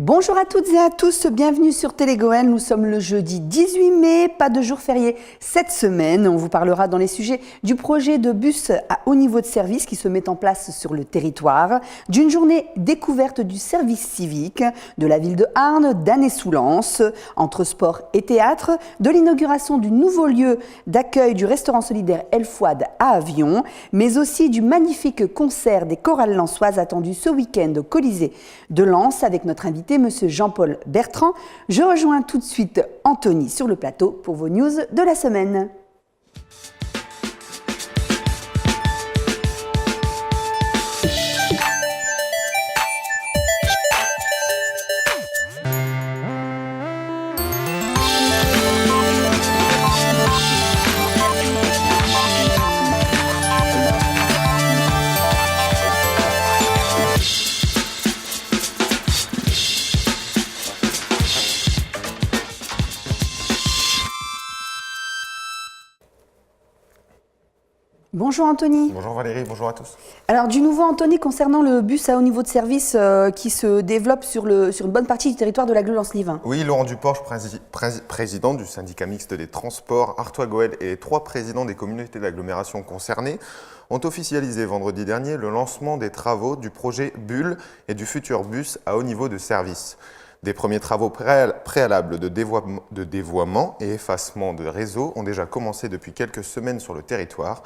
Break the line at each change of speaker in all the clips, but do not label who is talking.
Bonjour à toutes et à tous, bienvenue sur Télégoël. Nous sommes le jeudi 18 mai, pas de jour férié cette semaine. On vous parlera dans les sujets du projet de bus à haut niveau de service qui se met en place sur le territoire, d'une journée découverte du service civique, de la ville de Arnes, d'Année-sous-Lens, entre sport et théâtre, de l'inauguration du nouveau lieu d'accueil du restaurant solidaire El Fouad à Avion, mais aussi du magnifique concert des chorales lensoises attendu ce week-end au Colisée de Lens avec notre invité Monsieur Jean-Paul Bertrand. Je rejoins tout de suite Anthony sur le plateau pour vos news de la semaine. Bonjour Anthony.
Bonjour Valérie, bonjour à tous.
Alors du nouveau Anthony concernant le bus à haut niveau de service qui se développe sur une bonne partie du territoire de l'agglo Lens-Livain.
Oui, Laurent Duporche, président du syndicat mixte des transports, Artois-Gohelle et 3 présidents des communautés d'agglomération concernées ont officialisé vendredi dernier le lancement des travaux du projet Bulle et du futur bus à haut niveau de service. Des premiers travaux préalables de dévoiement et effacement de réseau ont déjà commencé depuis quelques semaines sur le territoire.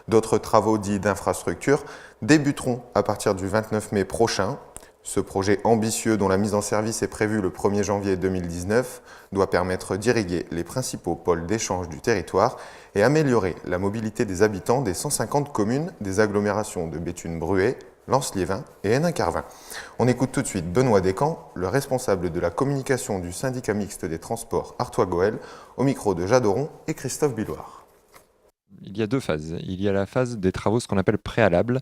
D'autres travaux dits d'infrastructure débuteront à partir du 29 mai prochain. Ce projet ambitieux, dont la mise en service est prévue le 1er janvier 2019, doit permettre d'irriguer les principaux pôles d'échange du territoire et améliorer la mobilité des habitants des 150 communes des agglomérations de Béthune-Bruay, Lens-Liévin et Hénin-Carvin. On écoute tout de suite Benoît Descamps, le responsable de la communication du syndicat mixte des transports Artois-Gohelle, au micro de Jadoron et Christophe Billoire.
Il y a 2 phases. Il y a la phase des travaux, ce qu'on appelle préalables.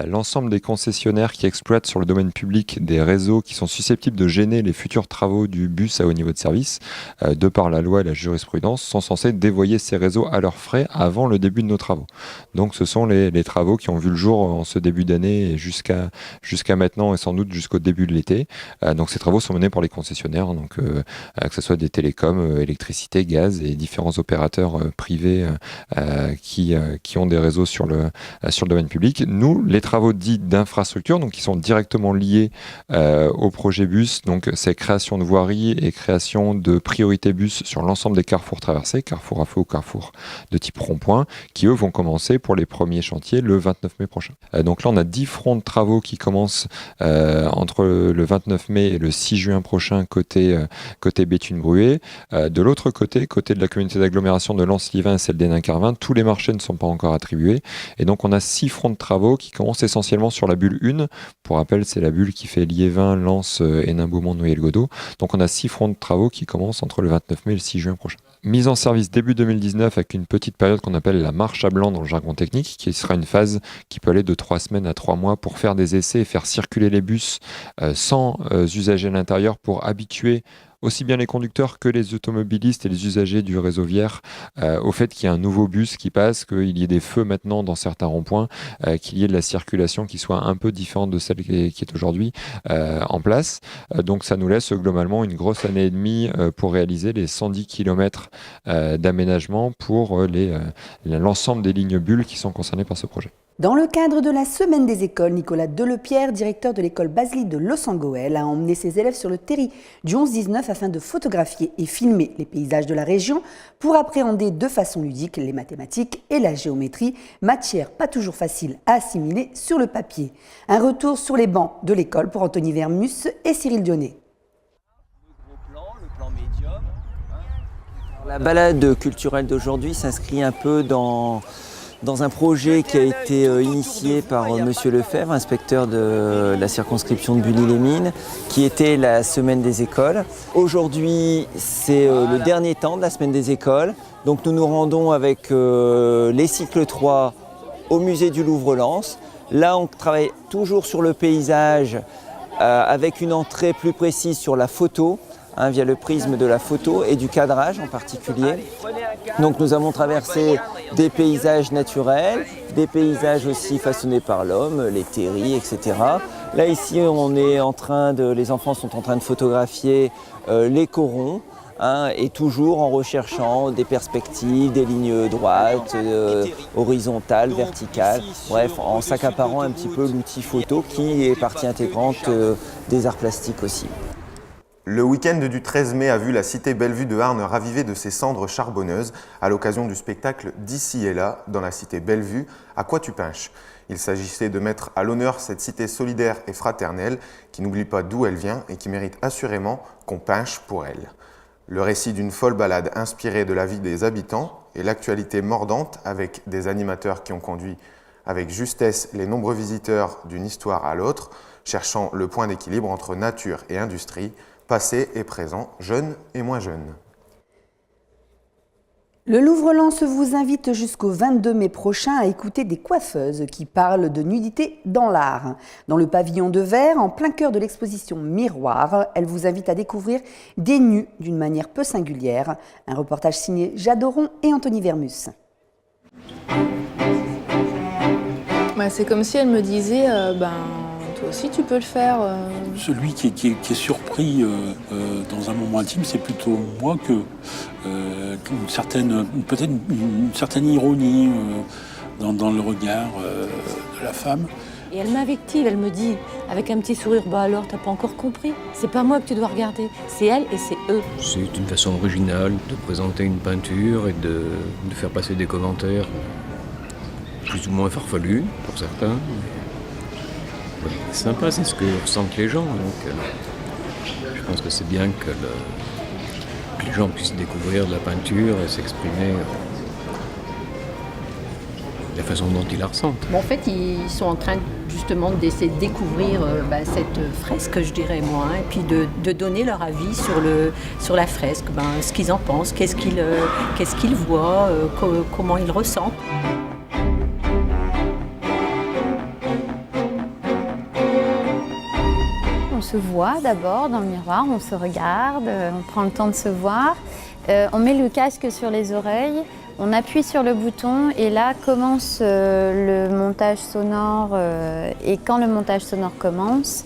L'ensemble des concessionnaires qui exploitent sur le domaine public des réseaux qui sont susceptibles de gêner les futurs travaux du bus à haut niveau de service, de par la loi et la jurisprudence, sont censés dévoyer ces réseaux à leurs frais avant le début de nos travaux. Donc ce sont les travaux qui ont vu le jour en ce début d'année et jusqu'à maintenant et sans doute jusqu'au début de l'été. Donc ces travaux sont menés par les concessionnaires, donc, que ce soit des télécoms, électricité, gaz et différents opérateurs privés qui ont des réseaux sur le domaine public. Nous, les travaux dits d'infrastructure, donc qui sont directement liés au projet bus, donc c'est création de voiries et création de priorité bus sur l'ensemble des carrefours traversés, carrefour à feu ou carrefour de type rond-point, qui eux vont commencer pour les premiers chantiers le 29 mai prochain. Donc là, on a 10 fronts de travaux qui commencent entre le 29 mai et le 6 juin prochain côté Béthune-Bruay. De l'autre côté de la communauté d'agglomération de Lens-Liévin et celle d'Hénin-Carvin, tous les marchés ne sont pas encore attribués. Et donc, on a 6 fronts de travaux qui commencent essentiellement sur la bulle 1. Pour rappel, c'est la bulle qui fait Liévin, Lens, Hénin-Beaumont, Noyelles-Godault. Donc, on a 6 fronts de travaux qui commencent entre le 29 mai et le 6 juin prochain. Mise en service début 2019 avec une petite période qu'on appelle la marche à blanc dans le jargon technique, qui sera une phase qui peut aller de 3 semaines à 3 mois pour faire des essais et faire circuler les bus sans usagers à l'intérieur pour habituer aussi bien les conducteurs que les automobilistes et les usagers du réseau viaire au fait qu'il y a un nouveau bus qui passe, qu'il y ait des feux maintenant dans certains ronds-points, qu'il y ait de la circulation qui soit un peu différente de celle qui est aujourd'hui en place. Donc ça nous laisse globalement une grosse année et demie pour réaliser les 110 km d'aménagement pour l'ensemble des lignes bulles qui sont concernées par ce projet.
Dans le cadre de la Semaine des écoles, Nicolas Delepierre, directeur de l'école Baselite de Los-en-Gohelle, a emmené ses élèves sur le terri du 11-19 afin de photographier et filmer les paysages de la région pour appréhender de façon ludique les mathématiques et la géométrie, matière pas toujours facile à assimiler sur le papier. Un retour sur les bancs de l'école pour Anthony Vermus et Cyril Dionnet.
Le plan médium. La balade culturelle d'aujourd'hui s'inscrit un peu dans un projet qui a été initié par Monsieur Lefebvre, inspecteur de la circonscription de Bully-les-Mines, qui était la Semaine des écoles. Aujourd'hui, c'est le dernier temps de la Semaine des écoles. Donc nous nous rendons avec les cycles 3 au musée du Louvre-Lens. Là, on travaille toujours sur le paysage avec une entrée plus précise sur la photo. Via le prisme de la photo et du cadrage en particulier. Donc nous avons traversé des paysages naturels, des paysages aussi façonnés par l'homme, les terris, etc. Là ici, les enfants sont en train de photographier les corons. Et toujours en recherchant des perspectives, des lignes droites, horizontales, verticales, bref, en s'accaparant un petit peu l'outil photo qui est partie intégrante des arts plastiques aussi.
Le week-end du 13 mai a vu la cité Bellevue de Arnes ravivée de ses cendres charbonneuses à l'occasion du spectacle D'ici et là dans la cité Bellevue, À quoi tu pinches ? Il s'agissait de mettre à l'honneur cette cité solidaire et fraternelle qui n'oublie pas d'où elle vient et qui mérite assurément qu'on pinche pour elle. Le récit d'une folle balade inspirée de la vie des habitants et l'actualité mordante avec des animateurs qui ont conduit avec justesse les nombreux visiteurs d'une histoire à l'autre, cherchant le point d'équilibre entre nature et industrie, passé et présent, jeunes et moins jeunes.
Le Louvre-Lens vous invite jusqu'au 22 mai prochain à écouter des coiffeuses qui parlent de nudité dans l'art. Dans le pavillon de verre, en plein cœur de l'exposition Miroir, elles vous invitent à découvrir des nus d'une manière peu singulière. Un reportage signé Jadoron et Anthony Vermus.
C'est comme si elle me disait toi aussi tu peux le faire.
Celui qui est surpris dans un moment intime, c'est plutôt moi que peut-être une certaine ironie dans le regard de la femme.
Et elle m'invective, elle me dit avec un petit sourire, alors t'as pas encore compris, c'est pas moi que tu dois regarder, c'est elle et c'est eux.
C'est une façon originale de présenter une peinture et de faire passer des commentaires plus ou moins farfelus pour certains. C'est sympa, c'est ce que ressentent les gens. Donc, je pense que c'est bien que les gens puissent découvrir de la peinture et s'exprimer de la façon dont ils la ressentent.
En fait, ils sont en train justement d'essayer de découvrir cette fresque, je dirais moi, et puis de donner leur avis sur la fresque, ce qu'ils en pensent, qu'est-ce qu'ils voient, comment ils ressentent.
On se voit d'abord dans le miroir, on se regarde, on prend le temps de se voir. On met le casque sur les oreilles, on appuie sur le bouton et là commence le montage sonore. Et quand le montage sonore commence,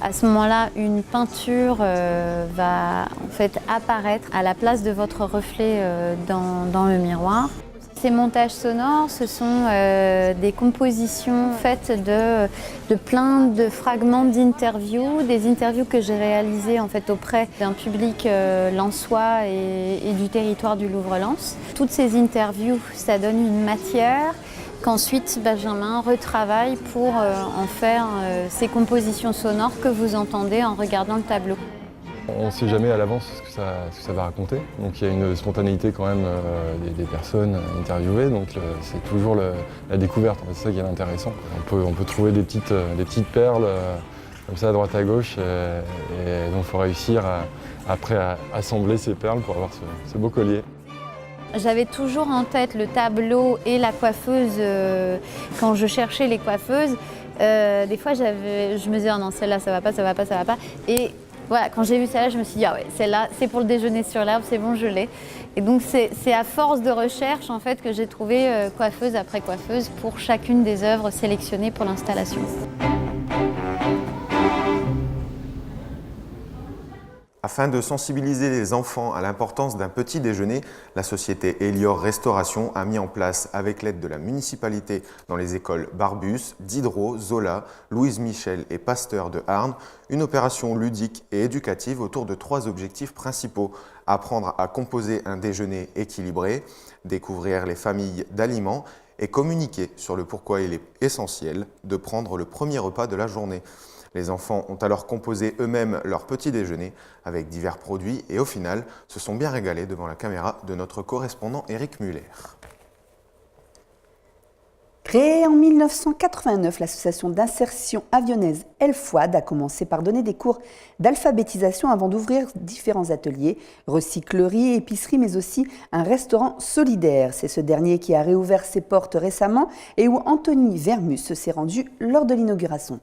à ce moment-là, une peinture va en fait apparaître à la place de votre reflet dans le miroir. Ces montages sonores, ce sont des compositions faites de plein de fragments d'interviews, des interviews que j'ai réalisées en fait auprès d'un public lensois et du territoire du Louvre-Lens. Toutes ces interviews, ça donne une matière qu'ensuite Benjamin retravaille pour en faire ces compositions sonores que vous entendez en regardant le tableau.
On ne sait jamais à l'avance ce que ça va raconter, donc il y a une spontanéité quand même des personnes interviewées, donc c'est toujours la découverte, en fait, c'est ça qui est intéressant. On peut trouver des petites perles comme ça à droite à gauche, et donc il faut réussir après à assembler ces perles pour avoir ce beau collier.
J'avais toujours en tête le tableau et la coiffeuse quand je cherchais les coiffeuses. Des fois je me disais oh non, celle-là ça va pas. Et voilà, quand j'ai vu celle-là, je me suis dit ah ouais, celle-là c'est pour le déjeuner sur l'herbe, c'est bon, je l'ai. Et donc c'est à force de recherche en fait que j'ai trouvé coiffeuse après coiffeuse pour chacune des œuvres sélectionnées pour l'installation.
Afin de sensibiliser les enfants à l'importance d'un petit déjeuner, la société Elior Restauration a mis en place, avec l'aide de la municipalité dans les écoles Barbus, Diderot, Zola, Louise Michel et Pasteur de Arnes, une opération ludique et éducative autour de 3 objectifs principaux. Apprendre à composer un déjeuner équilibré, découvrir les familles d'aliments et communiquer sur le pourquoi il est essentiel de prendre le premier repas de la journée. Les enfants ont alors composé eux-mêmes leur petit déjeuner avec divers produits et au final se sont bien régalés devant la caméra de notre correspondant Éric Muller.
Créée en 1989, l'association d'insertion avionnaise Elfouad a commencé par donner des cours d'alphabétisation avant d'ouvrir différents ateliers, recyclerie, épicerie, mais aussi un restaurant solidaire. C'est ce dernier qui a réouvert ses portes récemment et où Anthony Vermus s'est rendu lors de l'inauguration.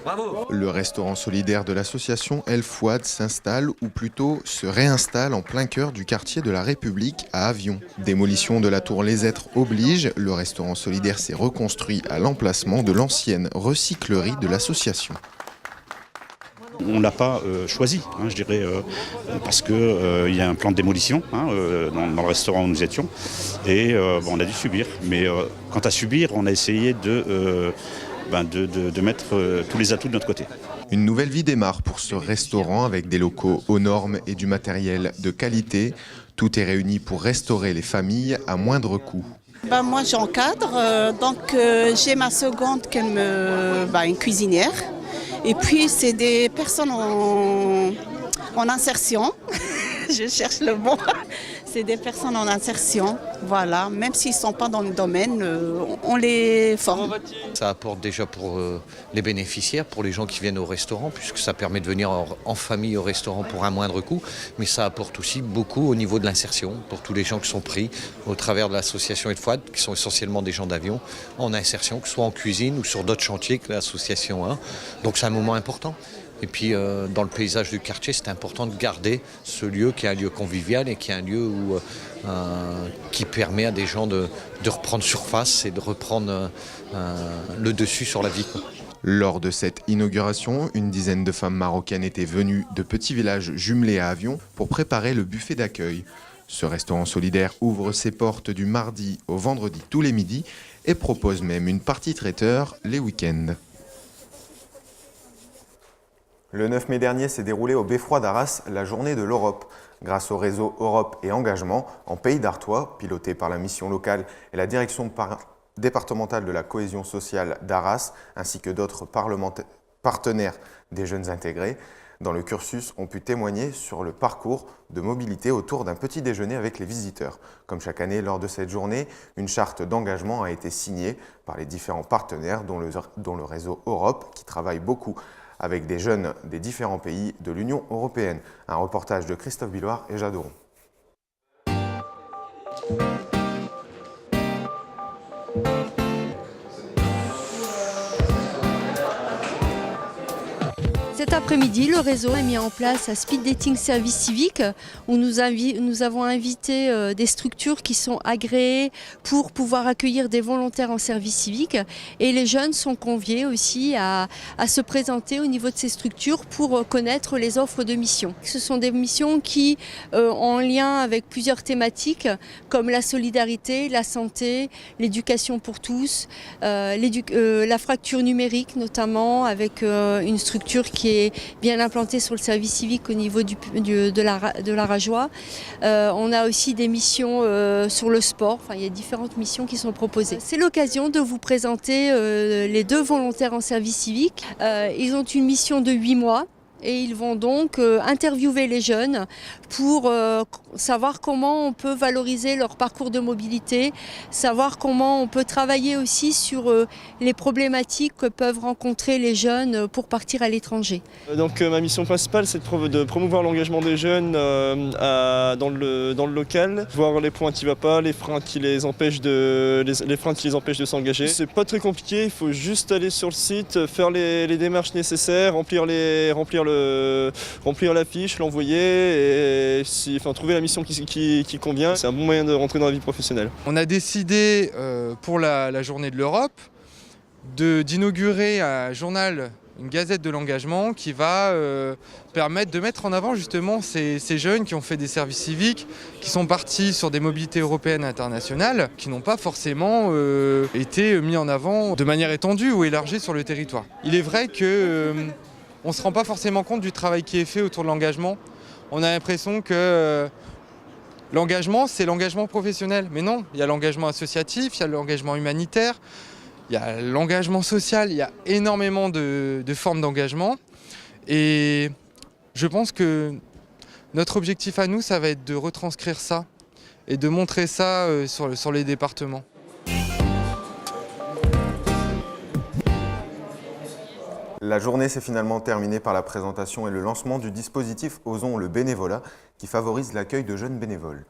Bravo.
Le restaurant solidaire de l'association El Fouad s'installe, ou plutôt se réinstalle en plein cœur du quartier de la République à Avion. Démolition de la tour Les Êtres oblige, le restaurant solidaire s'est reconstruit à l'emplacement de l'ancienne recyclerie de l'association.
On ne l'a pas choisi, je dirais, parce qu'il y a un plan de démolition dans le restaurant où nous étions, et on a dû subir. Mais quant à subir, on a essayé de mettre tous les atouts de notre côté.
Une nouvelle vie démarre pour ce restaurant avec des locaux aux normes et du matériel de qualité. Tout est réuni pour restaurer les familles à moindre coût.
Moi j'encadre, donc j'ai ma seconde une cuisinière. Et puis c'est des personnes en insertion, je cherche le mot, c'est des personnes en insertion, voilà, même s'ils ne sont pas dans le domaine, on les forme.
Ça apporte déjà pour les bénéficiaires, pour les gens qui viennent au restaurant, puisque ça permet de venir en famille au restaurant pour un moindre coût, mais ça apporte aussi beaucoup au niveau de l'insertion, pour tous les gens qui sont pris au travers de l'association El Fouad, qui sont essentiellement des gens d'Avion, en insertion, que ce soit en cuisine ou sur d'autres chantiers que l'association a. Donc c'est un moment important. Et puis dans le paysage du quartier, c'est important de garder ce lieu qui est un lieu convivial et qui est un lieu qui permet à des gens de reprendre surface et de reprendre le dessus sur la vie.
Lors de cette inauguration, une dizaine de femmes marocaines étaient venues de petits villages jumelés à Avion pour préparer le buffet d'accueil. Ce restaurant solidaire ouvre ses portes du mardi au vendredi tous les midis et propose même une partie traiteur les week-ends. Le 9 mai dernier s'est déroulée au Beffroi d'Arras la journée de l'Europe. Grâce au réseau Europe et Engagement, en Pays d'Artois, piloté par la mission locale et la direction départementale de la cohésion sociale d'Arras, ainsi que d'autres partenaires des jeunes intégrés, dans le cursus ont pu témoigner sur le parcours de mobilité autour d'un petit déjeuner avec les visiteurs. Comme chaque année, lors de cette journée, une charte d'engagement a été signée par les différents partenaires, dont le réseau Europe, qui travaille beaucoup avec des jeunes des différents pays de l'Union européenne. Un reportage de Christophe Billoire et Jadoron.
Cet après-midi, le réseau a mis en place un speed dating service civique où nous avons invité des structures qui sont agréées pour pouvoir accueillir des volontaires en service civique. Et les jeunes sont conviés aussi à se présenter au niveau de ces structures pour connaître les offres de missions. Ce sont des missions qui ont en lien avec plusieurs thématiques comme la solidarité, la santé, l'éducation pour tous, la fracture numérique notamment avec une structure qui est bien implanté sur le service civique au niveau de la Rajoie. On a aussi des missions sur le sport, il y a différentes missions qui sont proposées. C'est l'occasion de vous présenter les deux volontaires en service civique. Ils ont une mission de 8 mois. Et ils vont donc interviewer les jeunes pour savoir comment on peut valoriser leur parcours de mobilité, savoir comment on peut travailler aussi sur les problématiques que peuvent rencontrer les jeunes pour partir à l'étranger.
Donc ma mission principale, c'est de promouvoir l'engagement des jeunes dans le local, voir les points qui ne vont pas, les freins qui les empêchent de s'engager. C'est pas très compliqué, il faut juste aller sur le site, faire les démarches nécessaires, remplir la fiche, l'envoyer et trouver la mission qui convient. C'est un bon moyen de rentrer dans la vie professionnelle.
On a décidé pour la journée de l'Europe d'inaugurer un journal, une gazette de l'engagement qui va permettre de mettre en avant justement ces jeunes qui ont fait des services civiques, qui sont partis sur des mobilités européennes et internationales, qui n'ont pas forcément été mis en avant de manière étendue ou élargie sur le territoire. Il est vrai que on ne se rend pas forcément compte du travail qui est fait autour de l'engagement. On a l'impression que l'engagement, c'est l'engagement professionnel. Mais non, il y a l'engagement associatif, il y a l'engagement humanitaire, il y a l'engagement social, il y a énormément de formes d'engagement. Et je pense que notre objectif à nous, ça va être de retranscrire ça et de montrer ça sur les départements.
La journée s'est finalement terminée par la présentation et le lancement du dispositif Osons le bénévolat qui favorise l'accueil de jeunes bénévoles.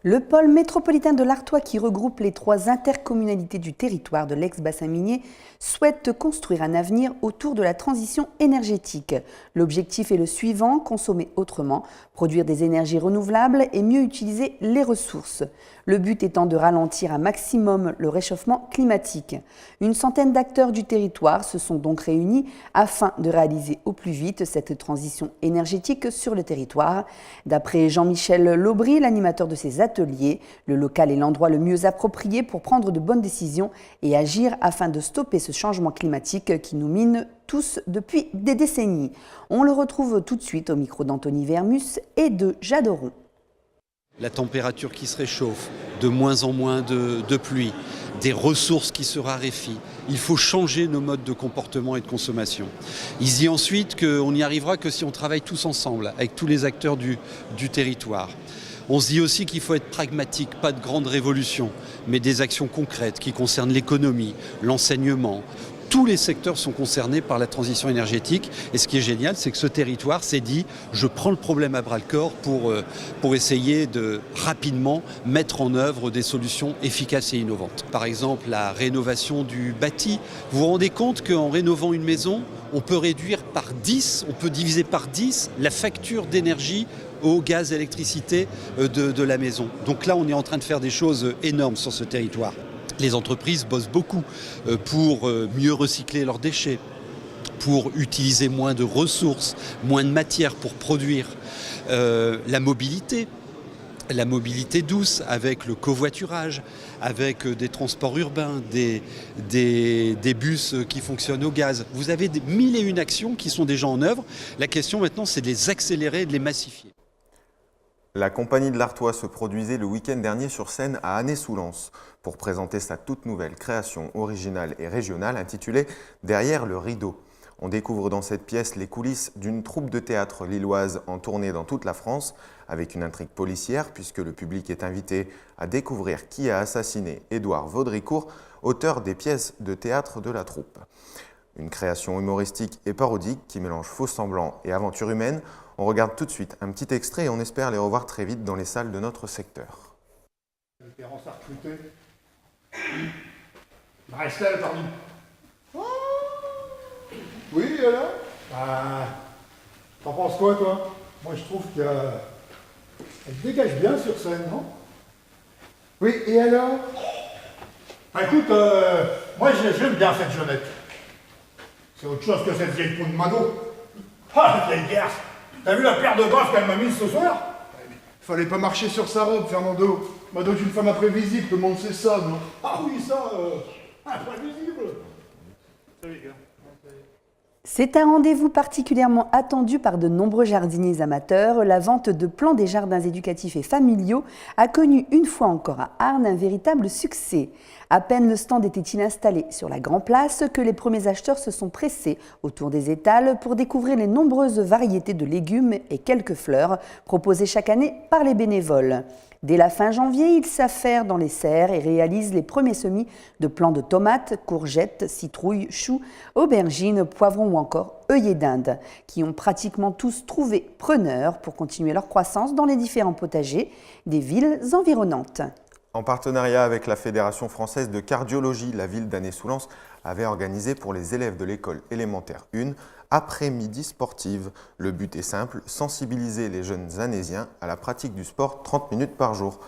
Le pôle métropolitain de l'Artois, qui regroupe les 3 intercommunalités du territoire de l'ex-bassin minier, souhaite construire un avenir autour de la transition énergétique. L'objectif est le suivant: consommer autrement, produire des énergies renouvelables et mieux utiliser les ressources. Le but étant de ralentir un maximum le réchauffement climatique. Une centaine d'acteurs du territoire se sont donc réunis afin de réaliser au plus vite cette transition énergétique sur le territoire. D'après Jean-Michel Laubry, l'animateur de ces ateliers, le local est l'endroit le mieux approprié pour prendre de bonnes décisions et agir afin de stopper ce changement climatique qui nous mine tous depuis des décennies. On le retrouve tout de suite au micro d'Anthony Vermus et de Jade Auron.
La température qui se réchauffe, de moins en moins de pluie, des ressources qui se raréfient. Il faut changer nos modes de comportement et de consommation. Il se dit ensuite qu'on n'y arrivera que si on travaille tous ensemble, avec tous les acteurs du territoire. On se dit aussi qu'il faut être pragmatique, pas de grandes révolutions, mais des actions concrètes qui concernent l'économie, l'enseignement. Tous les secteurs sont concernés par la transition énergétique. Et ce qui est génial, c'est que ce territoire s'est dit « je prends le problème à bras-le-corps pour essayer de rapidement mettre en œuvre des solutions efficaces et innovantes ». Par exemple, la rénovation du bâti. Vous vous rendez compte qu'en rénovant une maison, on peut réduire par 10, on peut diviser par 10 la facture d'énergie au gaz, électricité de la maison. Donc là, on est en train de faire des choses énormes sur ce territoire. Les entreprises bossent beaucoup pour mieux recycler leurs déchets, pour utiliser moins de ressources, moins de matières pour produire. La mobilité douce avec le covoiturage, avec des transports urbains, des bus qui fonctionnent au gaz. Vous avez 1001 actions qui sont déjà en œuvre. La question maintenant, c'est de les accélérer et de les massifier.
La Compagnie de l'Artois se produisait le week-end dernier sur scène à Annay-sous-Lens pour présenter sa toute nouvelle création originale et régionale intitulée « Derrière le rideau ». On découvre dans cette pièce les coulisses d'une troupe de théâtre lilloise en tournée dans toute la France, avec une intrigue policière puisque le public est invité à découvrir qui a assassiné Édouard Vaudricourt, auteur des pièces de théâtre de la troupe. Une création humoristique et parodique qui mélange faux semblants et aventure humaine. On regarde tout de suite un petit extrait et on espère les revoir très vite dans les salles de notre secteur.
Le Perron s'est recruté. Marestel, pardon. Oh oui, alors t'en penses quoi, toi? Moi, je trouve qu'elle dégage bien sur scène, non? Oui, et alors? Écoute, moi, j'aime bien cette jeunette. C'est autre chose que cette vieille peau de Mado. Ah, la vieille garce. T'as vu la paire de baffes qu'elle m'a mise ce soir?
Fallait pas marcher sur sa robe, Fernando. Mado est une femme imprévisible, tout le monde sait ça, non?
Ah oui, ça, imprévisible. Salut, les gars.
C'est un rendez-vous particulièrement attendu par de nombreux jardiniers amateurs. La vente de plants des jardins éducatifs et familiaux a connu une fois encore à Arnes un véritable succès. À peine le stand était-il installé sur la Grand Place que les premiers acheteurs se sont pressés autour des étals pour découvrir les nombreuses variétés de légumes et quelques fleurs proposées chaque année par les bénévoles. Dès la fin janvier, ils s'affairent dans les serres et réalisent les premiers semis de plants de tomates, courgettes, citrouilles, choux, aubergines, poivrons ou encore œillets d'Inde, qui ont pratiquement tous trouvé preneurs pour continuer leur croissance dans les différents potagers des villes environnantes.
En partenariat avec la Fédération française de cardiologie, la ville d'Annay-sous-Lens avait organisé pour les élèves de l'école élémentaire 1 après-midi sportive. Le but est simple, sensibiliser les jeunes annésiens à la pratique du sport 30 minutes par jour.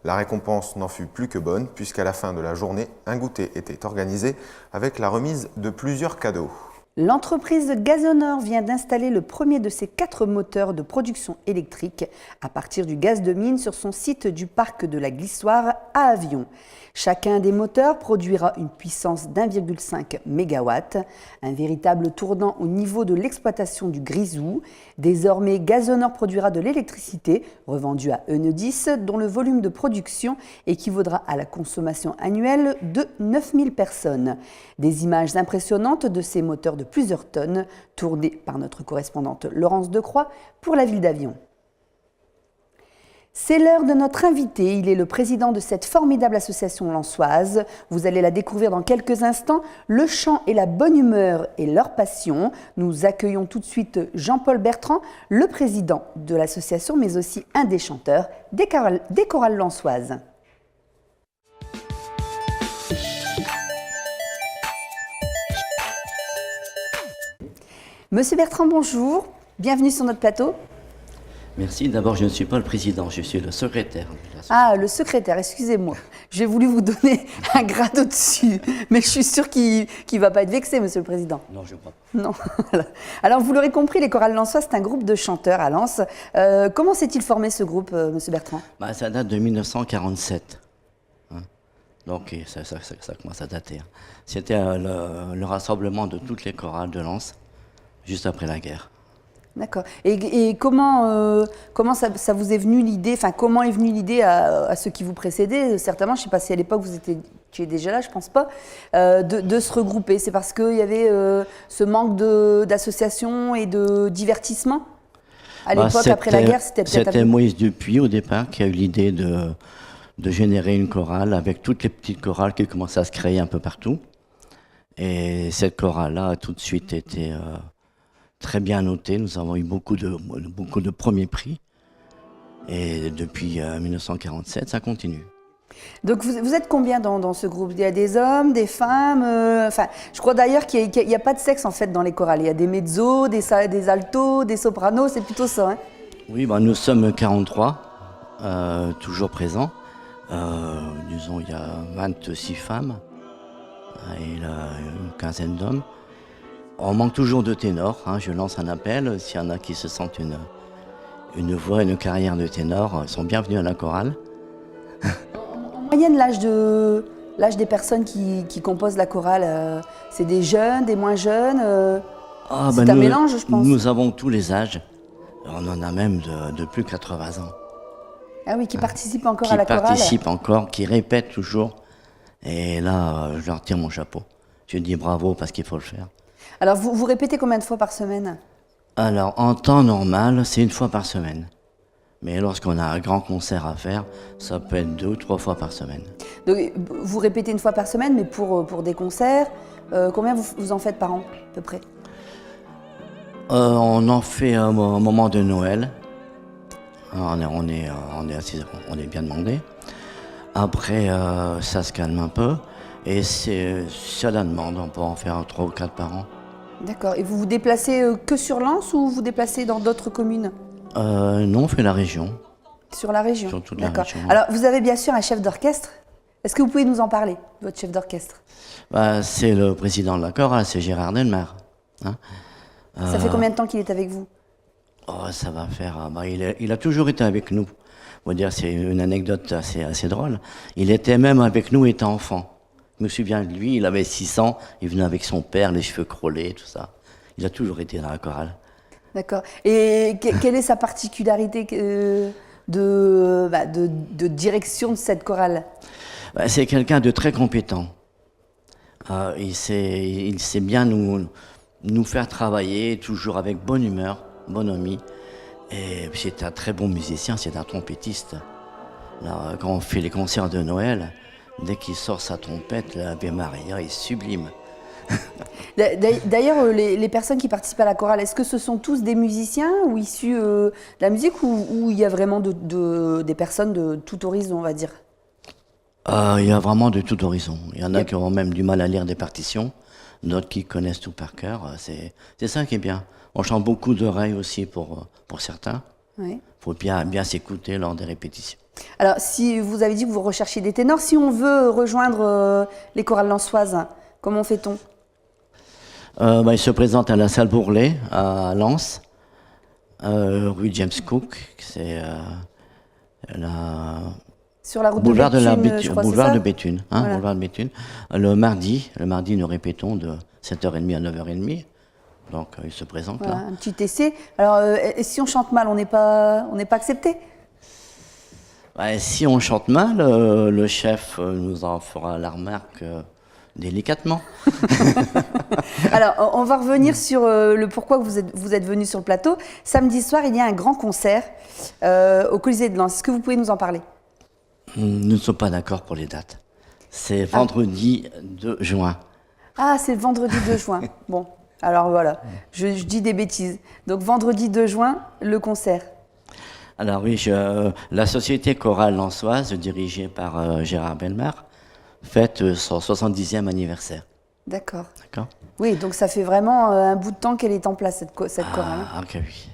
La récompense n'en fut plus que bonne puisqu'à la fin de la journée, un goûter était organisé avec la remise de plusieurs cadeaux.
L'entreprise Gazonor vient d'installer le premier de ses 4 moteurs de production électrique à partir du gaz de mine sur son site du parc de la Glissoire à Avion. Chacun des moteurs produira une puissance d'1,5 MW, un véritable tournant au niveau de l'exploitation du grisou. Désormais, Gazonor produira de l'électricité revendue à Enedis, dont le volume de production équivaudra à la consommation annuelle de 9000 personnes. Des images impressionnantes de ces moteurs de plusieurs tonnes, tournées par notre correspondante Laurence Decroix pour la ville d'Avion. C'est l'heure de notre invité. Il est le président de cette formidable association lensoise. Vous allez la découvrir dans quelques instants. Le chant et la bonne humeur est leur passion. Nous accueillons tout de suite Jean-Paul Bertrand, le président de l'association, mais aussi un des chanteurs des chorales lensoises. Monsieur Bertrand, bonjour. Bienvenue sur notre plateau.
Merci. D'abord, je ne suis pas le président, je suis le secrétaire.
Ah, le secrétaire, excusez-moi. J'ai voulu vous donner un grade au-dessus, mais je suis sûre qu'il ne va pas être vexé, monsieur le président.
Non, je ne crois pas.
Non. Alors, vous l'aurez compris, les chorales lensoises, c'est un groupe de chanteurs à Lens. Comment s'est-il formé ce groupe, monsieur Bertrand?
Ça date de 1947. Donc, ça commence à dater. C'était le rassemblement de toutes les chorales de Lens, juste après la guerre.
D'accord. Et comment ça vous est venu l'idée, enfin comment est venue l'idée à ceux qui vous précédaient, certainement, je ne sais pas si à l'époque vous étiez déjà là, je ne pense pas, de se regrouper? C'est parce qu'il y avait ce manque d'association et de divertissement à l'époque, après la guerre?
C'était Moïse Dupuis au départ qui a eu l'idée de générer une chorale avec toutes les petites chorales qui commençaient à se créer un peu partout. Et cette chorale-là a tout de suite été très bien notée. Nous avons eu beaucoup de premiers prix. Et depuis 1947, ça continue.
Donc vous êtes combien dans ce groupe? Il y a des hommes, des femmes, enfin, je crois d'ailleurs qu'il n'y a pas de sexe en fait dans les chorales. Il y a des mezzos, des altos, des sopranos, c'est plutôt ça. Hein?
Oui, nous sommes 43, toujours présents. Disons, il y a 26 femmes et une quinzaine d'hommes. On manque toujours de ténors, je lance un appel. S'il y en a qui se sentent une voix, une carrière de ténor, ils sont bienvenus à la chorale.
En moyenne, l'âge des personnes qui composent la chorale, c'est des jeunes, des moins jeunes c'est un mélange, je pense.
Nous avons tous les âges. On en a même de plus de 80 ans.
Ah oui, qui participent encore à la chorale.
Qui participent encore, qui répètent toujours. Et là, je leur tire mon chapeau. Je dis bravo parce qu'il faut le faire.
Alors, vous répétez combien de fois par semaine?
Alors, en temps normal, c'est 1 fois par semaine. Mais lorsqu'on a un grand concert à faire, ça peut être 2 ou 3 fois par semaine.
Donc, vous répétez 1 fois par semaine, mais pour des concerts, combien vous en faites par an, à peu près?
On en fait au moment de Noël. On est bien demandé. Après, ça se calme un peu. Et c'est à la demande, on peut en faire 3 ou 4 par an.
D'accord. Et vous vous déplacez que sur Lens ou vous vous déplacez dans d'autres communes?
Non, on fait la région.
Sur la région?
Sur toute la région.
Alors, vous avez bien sûr un chef d'orchestre. Est-ce que vous pouvez nous en parler, votre chef d'orchestre?
C'est le président de la chorale, c'est Gérard Delmar.
Ça fait combien de temps qu'il est avec vous?
Ça va faire... il a toujours été avec nous. On va dire, c'est une anecdote assez drôle. Il était même avec nous étant enfant. Je me souviens de lui, il avait 6 ans, il venait avec son père, les cheveux crôlés, tout ça. Il a toujours été dans la chorale.
D'accord. Et quelle est sa particularité de direction de cette chorale?
C'est quelqu'un de très compétent. Il sait bien nous faire travailler, toujours avec bonne humeur, bonhomie. Et c'est un très bon musicien, c'est un trompettiste. Là, quand on fait les concerts de Noël, dès qu'il sort sa trompette, l'Ave Maria est sublime.
D'ailleurs, les personnes qui participent à la chorale, est-ce que ce sont tous des musiciens ou issus de la musique ou il y a vraiment des personnes de tout horizon, on va dire?
Il y a vraiment de tout horizon. Il y en a qui ont même du mal à lire des partitions, d'autres qui connaissent tout par cœur. C'est ça qui est bien. On chante beaucoup d'oreilles aussi pour certains. Il faut bien s'écouter lors des répétitions.
Alors, si vous avez dit que vous recherchez des ténors, si on veut rejoindre les chorales lensoises, comment fait-on?
Il se présente à la salle Bourlet, à Lens, rue James Cook, c'est
sur la route
boulevard
de Béthune, je crois,
boulevard
c'est ça?
de Béthune,
Voilà.
boulevard de Béthune. Le mardi, nous répétons de 7h30 à 9h30. Donc, il se présente
Voilà,
là.
un petit essai. Alors, et si on chante mal, on n'est pas accepté?
Si on chante mal, le chef nous en fera la remarque délicatement.
Alors, on va revenir sur le pourquoi vous êtes venu sur le plateau. Samedi soir, il y a un grand concert au Colisée de Lens. Est-ce que vous pouvez nous en parler?
Nous ne sommes pas d'accord pour les dates. C'est vendredi 2 juin.
Ah, c'est vendredi 2 juin. Bon, alors voilà, je dis des bêtises. Donc vendredi 2 juin, le concert.
Alors oui, la Société chorale lensoise, dirigée par Gérard Bellemare, fête son 70e anniversaire.
D'accord.
D'accord.
Oui, donc ça fait vraiment un bout de temps qu'elle est en place, cette chorale.
Ah, ok, oui.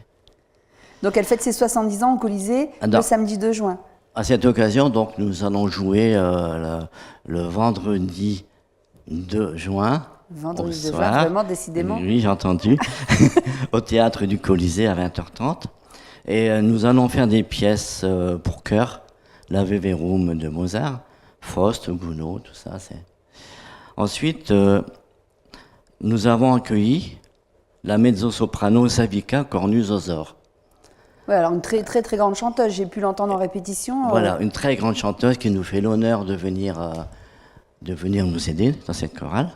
Donc elle fête ses 70 ans au Colisée le samedi 2 juin.
À cette occasion, donc, nous allons jouer le vendredi 2 juin.
Vendredi 2
au
juin,
soir.
vraiment, décidément.
Oui, j'ai entendu. Au théâtre du Colisée à 20h30. Et nous allons faire des pièces pour chœur. La Veverum de Mozart, Faust, Gounod, tout ça. Ensuite, nous avons accueilli la mezzo-soprano Savika Cornu-Zozor.
Oui, alors une très très très grande chanteuse, j'ai pu l'entendre en répétition.
Voilà, une très grande chanteuse qui nous fait l'honneur de venir nous aider dans cette chorale.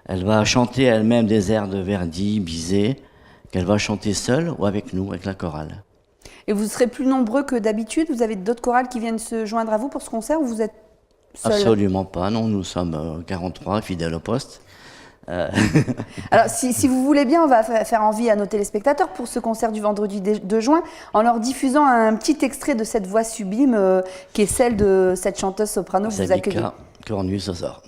Elle va chanter elle-même des airs de Verdi, Bizet, qu'elle va chanter seule ou avec nous, avec la chorale.
Et vous serez plus nombreux que d'habitude? Vous avez d'autres chorales qui viennent se joindre à vous pour ce concert ou vous êtes seul?
Absolument pas, non, nous sommes 43 fidèles au poste.
Alors, si vous voulez bien, on va faire envie à nos téléspectateurs pour ce concert du vendredi 2 juin en leur diffusant un petit extrait de cette voix sublime qui est celle de cette chanteuse soprano que vous accueillez.
Savika Cornu-Zozor.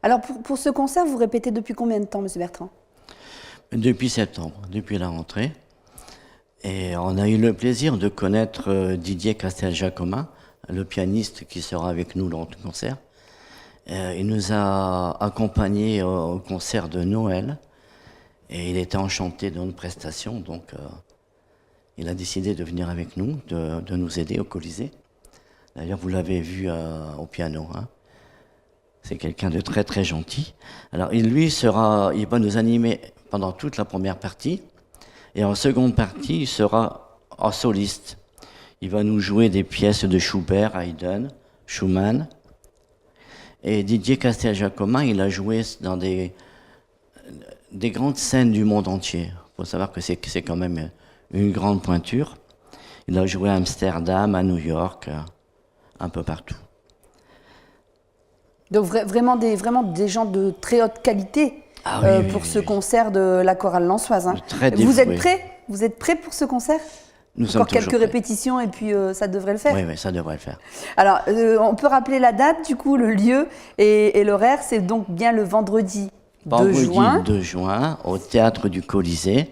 Alors pour ce concert, vous répétez depuis combien de temps, Monsieur Bertrand?
Depuis septembre, depuis la rentrée. Et on a eu le plaisir de connaître Didier Casteljacomin, le pianiste qui sera avec nous lors du concert. Il nous a accompagnés au concert de Noël et il était enchanté de notre prestation, donc il a décidé de venir avec nous, de nous aider au Colisée. D'ailleurs, vous l'avez vu au piano, hein. C'est quelqu'un de très très gentil. Alors il va nous animer pendant toute la première partie et en seconde partie, il sera en soliste. Il va nous jouer des pièces de Schubert, Haydn, Schumann. Et Didier Casteljacomin, il a joué dans des grandes scènes du monde entier. Il faut savoir que c'est quand même une grande pointure. Il a joué à Amsterdam, à New York, un peu partout.
Donc vraiment des gens de très haute qualité pour ce concert de la chorale lensoise. Hein. Vous êtes prêts? Vous êtes prêts pour ce concert?
Nous sommes
encore quelques
prêts.
Répétitions et puis ça devrait le faire.
Oui, ça devrait le faire.
Alors, on peut rappeler la date, du coup, le lieu et l'horaire. C'est donc bien le vendredi 2 juin.
2 juin, au théâtre du Colisée,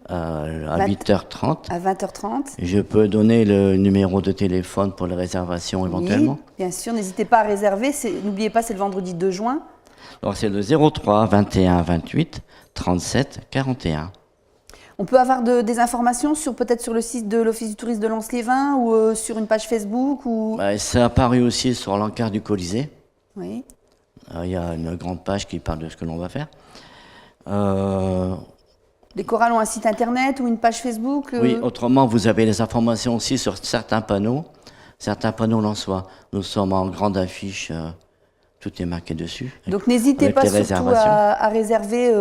à 8h30.
À 20h30.
Je peux donner le numéro de téléphone pour les réservations éventuellement?
Oui, bien sûr, n'hésitez pas à réserver. N'oubliez pas, c'est le vendredi 2 juin.
Alors, c'est le 03 21 28 37 41.
On peut avoir des informations peut-être sur le site de l'Office du tourisme de Lens-les-Vins ou sur une page Facebook ou...
Ça apparaît aussi sur l'encart du Colisée.
Oui.
Il y a une grande page qui parle de ce que l'on va faire.
Les chorales ont un site internet ou une page Facebook
Oui, autrement, vous avez les informations aussi sur certains panneaux lensois. Nous sommes en grande affiche tout est marqué dessus.
Donc n'hésitez
avec
pas
les
surtout
réservations.
à réserver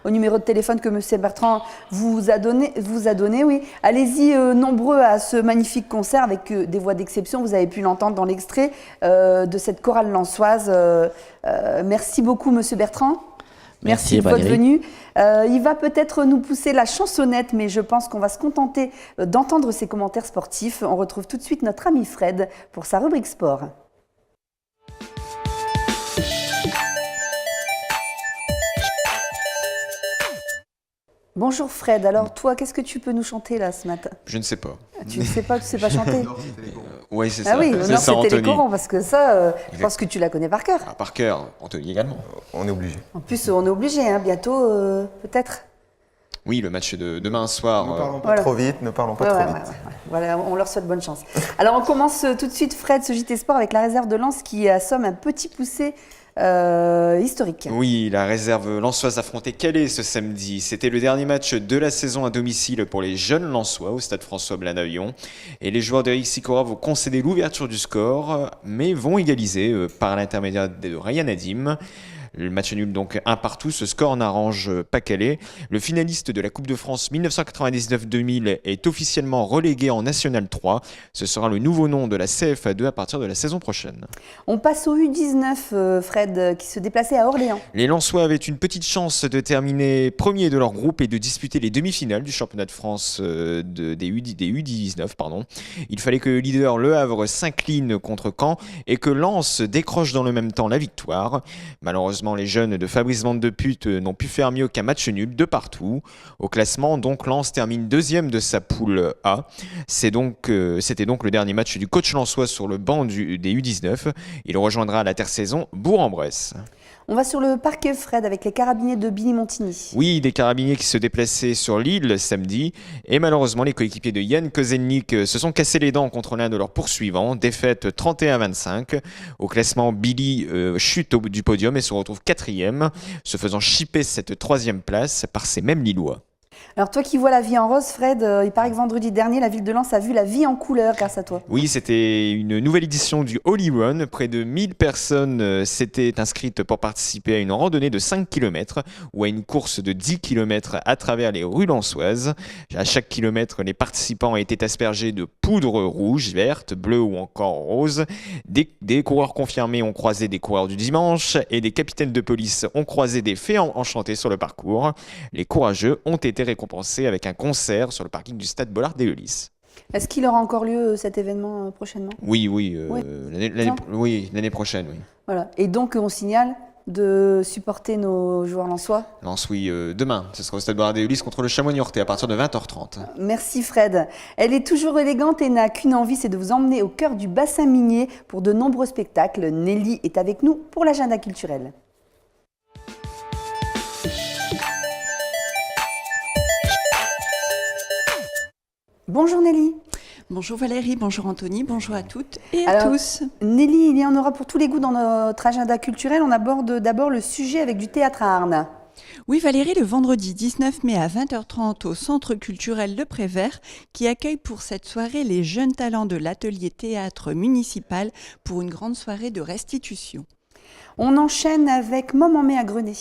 au numéro de téléphone que M. Bertrand vous a donné. Oui. Allez-y nombreux à ce magnifique concert avec des voix d'exception. Vous avez pu l'entendre dans l'extrait de cette chorale lensoise. Merci beaucoup M. Bertrand. Merci de votre venue. Il va peut-être nous pousser la chansonnette, mais je pense qu'on va se contenter d'entendre ses commentaires sportifs. On retrouve tout de suite notre ami Fred pour sa rubrique sport. Bonjour Fred, alors toi, qu'est-ce que tu peux nous chanter là ce matin?
Je ne sais pas.
Tu ne sais pas, tu ne sais pas chanter?
Oui, c'est ça.
Ah oui,
c'est ça,
c'était les
Anthony.
corons, parce que ça, je pense que tu la connais par cœur.
Ah, par cœur, Anthony également.
On est obligé.
En plus, on est obligé, hein, bientôt, peut-être.
Oui, le match de demain soir.
Ne parlons pas trop vite, ne parlons pas trop vite.
Voilà, on leur souhaite bonne chance. Alors on commence tout de suite, Fred, ce JT Sport avec la réserve de Lens qui assomme un petit poussé historique.
Oui, la réserve lensoise affrontait Calais ce samedi. C'était le dernier match de la saison à domicile pour les jeunes lensois au stade François Blanavion. Et les joueurs d'Eric Sikora vont concéder l'ouverture du score, mais vont égaliser par l'intermédiaire de Ryan Nadim. Le match nul donc 1-1, ce score n'arrange pas Calais. Le finaliste de la Coupe de France 1999-2000 est officiellement relégué en National 3. Ce sera le nouveau nom de la CFA2 à partir de la saison prochaine.
On passe au U19, Fred, qui se déplaçait à Orléans.
Les Lensois avaient une petite chance de terminer premier de leur groupe et de disputer les demi-finales du championnat de France des U19. Il fallait que le leader Le Havre s'incline contre Caen et que Lens décroche dans le même temps la victoire. Malheureusement, les jeunes de Fabrice Van de Putte n'ont pu faire mieux qu'un match nul de partout. Au classement, donc, Lens termine deuxième de sa poule A. C'était donc le dernier match du coach lensois sur le banc des U19. Il rejoindra à l'intersaison Bourg-en-Bresse.
On va sur le parquet, Fred, avec les carabiniers de Billy-Montigny.
Oui, des carabiniers qui se déplaçaient sur l'île samedi. Et malheureusement, les coéquipiers de Yann Kozelnik se sont cassés les dents contre l'un de leurs poursuivants. Défaite 31-25. Au classement, Billy chute du podium et se retrouve 4e, se faisant chipper cette 3e place par ces mêmes Lillois.
Alors toi qui vois la vie en rose, Fred, il paraît que vendredi dernier, la ville de Lens a vu la vie en couleur grâce à toi.
Oui, c'était une nouvelle édition du Holy Run. Près de 1000 personnes s'étaient inscrites pour participer à une randonnée de 5 km ou à une course de 10 km à travers les rues lensoises. À chaque kilomètre, les participants étaient aspergés de poudre rouge, verte, bleue ou encore rose. Des coureurs confirmés ont croisé des coureurs du dimanche et des capitaines de police ont croisé des fées enchantés sur le parcours. Les courageux ont été récompensé avec un concert sur le parking du stade Bollard des Lys.
Est-ce qu'il aura encore lieu cet événement prochainement?
Oui, l'année prochaine, oui.
Voilà. Et donc on signale de supporter nos joueurs lensois.
Lens, oui, demain, ce sera au stade Bollard des Lys contre le Chamois-Niortais à partir de 20h30.
Merci Fred. Elle est toujours élégante et n'a qu'une envie, c'est de vous emmener au cœur du bassin minier pour de nombreux spectacles. Nelly est avec nous pour l'agenda culturel. Bonjour Nelly.
Bonjour Valérie, bonjour Anthony, bonjour à toutes et à tous.
Nelly, il y en aura pour tous les goûts dans notre agenda culturel. On aborde d'abord le sujet avec du théâtre à Arnes.
Oui Valérie, le vendredi 19 mai à 20h30 au Centre culturel Le Prévert qui accueille pour cette soirée les jeunes talents de l'atelier théâtre municipal pour une grande soirée de restitution.
On enchaîne avec Moment mai à Grenay.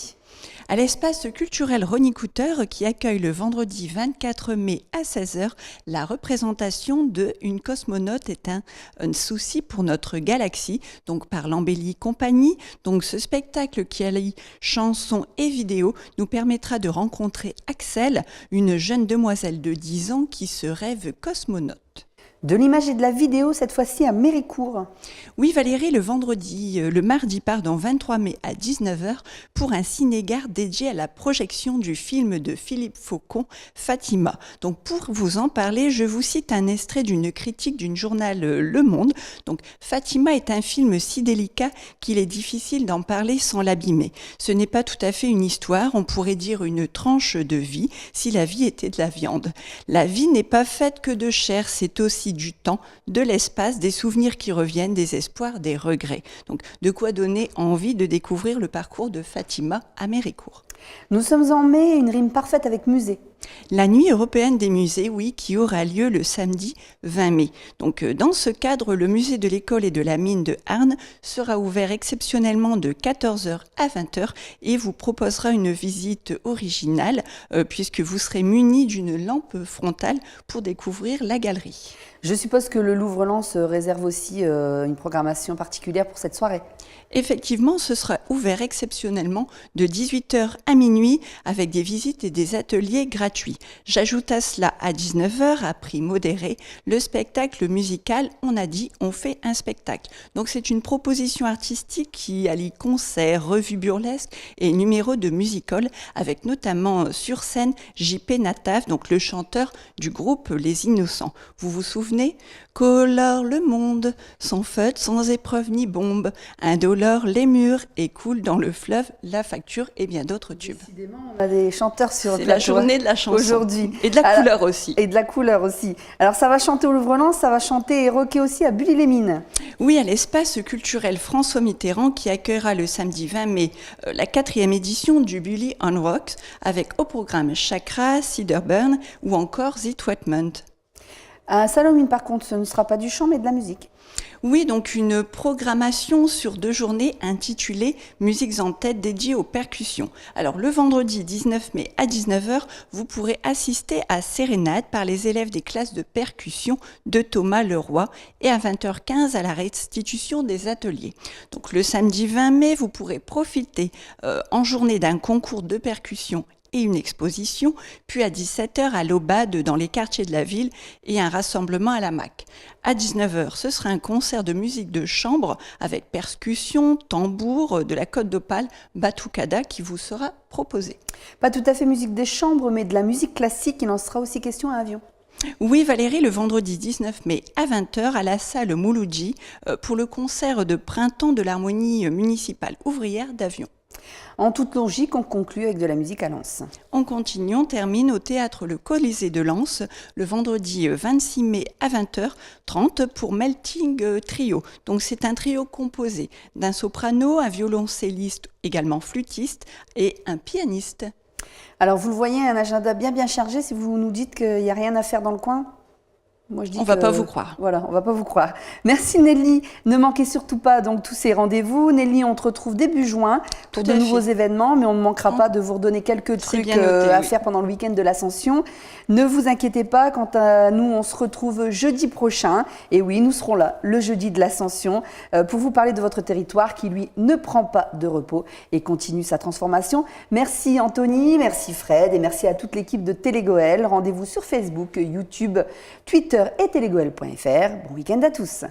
À l'espace culturel Ronnie Cooter qui accueille le vendredi 24 mai à 16h la représentation de Une cosmonaute est un souci pour notre galaxie, donc par l'Embellie Compagnie. Donc ce spectacle qui allie chansons et vidéos nous permettra de rencontrer Axel, une jeune demoiselle de 10 ans qui se rêve cosmonaute.
De l'image et de la vidéo, cette fois-ci à Méricourt.
Oui Valérie, le mardi 23 mai à 19h pour un ciné-gare dédié à la projection du film de Philippe Faucon, Fatima. Donc pour vous en parler, je vous cite un extrait d'une critique d'une journal Le Monde. Donc Fatima est un film si délicat qu'il est difficile d'en parler sans l'abîmer. Ce n'est pas tout à fait une histoire, on pourrait dire une tranche de vie si la vie était de la viande. La vie n'est pas faite que de chair, c'est aussi du temps, de l'espace, des souvenirs qui reviennent, des espoirs, des regrets. Donc, de quoi donner envie de découvrir le parcours de Fatima à Méricourt.
Nous sommes en mai, une rime parfaite avec musée.
La nuit européenne des musées, oui, qui aura lieu le samedi 20 mai. Donc, dans ce cadre, le musée de l'école et de la mine de Arnes sera ouvert exceptionnellement de 14h à 20h et vous proposera une visite originale puisque vous serez muni d'une lampe frontale pour découvrir la galerie.
Je suppose que le Louvre-Lens réserve aussi une programmation particulière pour cette soirée.
Effectivement, ce sera ouvert exceptionnellement de 18h à minuit avec des visites et des ateliers gratuits. J'ajoute à cela à 19h, à prix modéré, le spectacle musical On a dit, on fait un spectacle. Donc c'est une proposition artistique qui allie concerts, revues burlesques et numéros de music-hall avec notamment sur scène JP Nataf, donc le chanteur du groupe Les Innocents. Vous vous souvenez ? Colore le monde, sans feu, sans épreuve ni bombe, indolore les murs et coule dans le fleuve la facture et bien d'autres tubes.
Décidément, on a des chanteurs sur
C'est la journée de la chanson.
Aujourd'hui.
Et de la couleur aussi.
Et de la couleur aussi. Alors ça va chanter au Louvre-Lens, ça va chanter et rocker aussi à Bully-les-Mines.
Oui, à l'espace culturel François Mitterrand qui accueillera le samedi 20 mai la 4e édition du Bully on Rocks avec au programme Chakra, Cedarburn ou encore The Twatment.
À Salomine, par contre, ce ne sera pas du chant, mais de la musique.
Oui, donc une programmation sur 2 journées intitulée Musiques en tête dédiée aux percussions. Alors le vendredi 19 mai à 19h, vous pourrez assister à Sérénade par les élèves des classes de percussion de Thomas Leroy et à 20h15 à la restitution des ateliers. Donc le samedi 20 mai, vous pourrez profiter en journée d'un concours de percussion et une exposition, puis à 17h à l'Aubade dans les quartiers de la ville et un rassemblement à la MAC. À 19h, ce sera un concert de musique de chambre avec percussion, tambour, de la Côte d'Opale, batucada qui vous sera proposé.
Pas tout à fait musique des chambres, mais de la musique classique, il en sera aussi question à Avion.
Oui Valérie, le vendredi 19 mai à 20h à la salle Mouloudji pour le concert de printemps de l'harmonie municipale ouvrière d'Avion.
En toute logique, on conclut avec de la musique à Lens.
On continue, on termine au théâtre Le Colisée de Lens le vendredi 26 mai à 20h30 pour Melting Trio. Donc c'est un trio composé d'un soprano, un violoncelliste, également flûtiste et un pianiste.
Alors vous le voyez, un agenda bien chargé si vous nous dites qu'il n'y a rien à faire dans le coin. Moi, je dis
on ne va pas vous croire.
Voilà, on ne va pas vous croire. Merci Nelly. Ne manquez surtout pas donc tous ces rendez-vous. Nelly, on te retrouve début juin pour de nouveaux événements, mais on ne manquera pas de vous redonner quelques trucs à faire pendant le week-end de l'Ascension. Ne vous inquiétez pas, quant à nous, on se retrouve jeudi prochain. Et oui, nous serons là le jeudi de l'Ascension pour vous parler de votre territoire qui, lui, ne prend pas de repos et continue sa transformation. Merci Anthony, merci Fred et merci à toute l'équipe de Télégoël. Rendez-vous sur Facebook, YouTube, Twitter et télégoël.fr. Bon week-end à tous.